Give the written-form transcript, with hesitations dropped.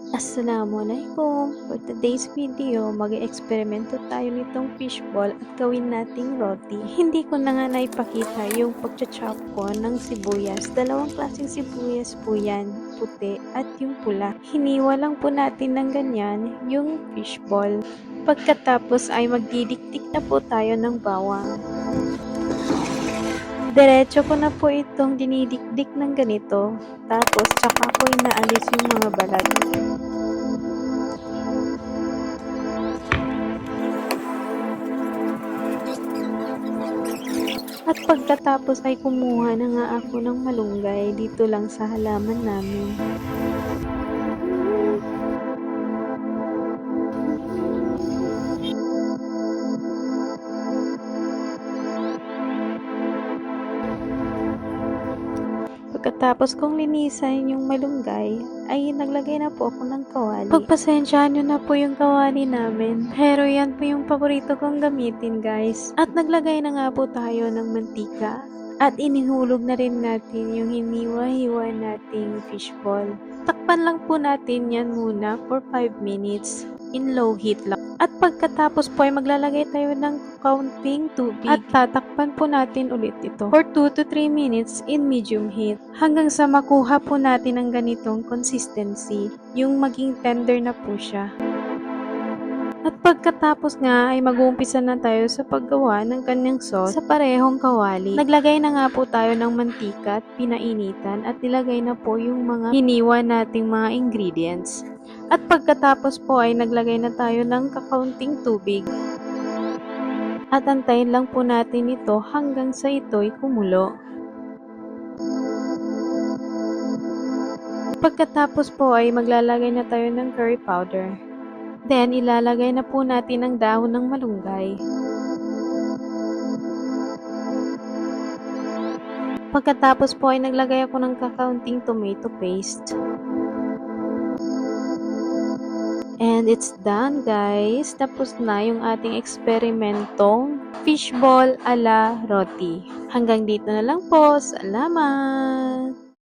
Assalamualaikum! For today's video, mag-eksperimento tayo nitong fishball at gawin nating roti. Hindi ko na nga naipakita yung pagcha-chop ko ng sibuyas. Dalawang klaseng sibuyas po yan, puti at yung pula. Hiniwa lang po natin ng ganyan yung fishball. Pagkatapos ay magdidiktik na po tayo ng bawang. Diretso ko na po itong dinidikdik ng ganito. Tapos, tsaka ko inaalis yung mga balat. At pagkatapos ay kumuha na nga ako ng malunggay dito lang sa halaman namin. Pagkatapos kong linisan yung malunggay, ay naglagay na po ako ng kawali. Pagpasensyahan nyo na po yung kawali namin. Pero yan po yung paborito kong gamitin, guys. At naglagay na nga po tayo ng mantika. At inihulog na rin natin yung hiniwa-hiwa nating fishball. Takpan lang po natin yan muna for 5 minutes. In low heat lang. At pagkatapos po ay maglalagay tayo ng kaunting tubig at tatakpan po natin ulit ito for 2 to 3 minutes in medium heat hanggang sa makuha po natin ang ganitong consistency, yung maging tender na po siya. At pagkatapos nga ay mag-uumpisa na tayo sa paggawa ng kanyang sauce sa parehong kawali. Naglagay na nga po tayo ng mantika at pinainitan at nilagay na po yung mga hiniwa nating mga ingredients. At pagkatapos po ay naglagay na tayo ng kakaunting tubig. At antayin lang po natin ito hanggang sa ito'y kumulo. Pagkatapos po ay maglalagay na tayo ng curry powder. Then, ilalagay na po natin ang dahon ng malunggay. Pagkatapos po ay naglagay ako ng kakaunting tomato paste. And it's done, guys. Tapos na yung ating eksperimentong fishball ala roti. Hanggang dito na lang po. Salamat!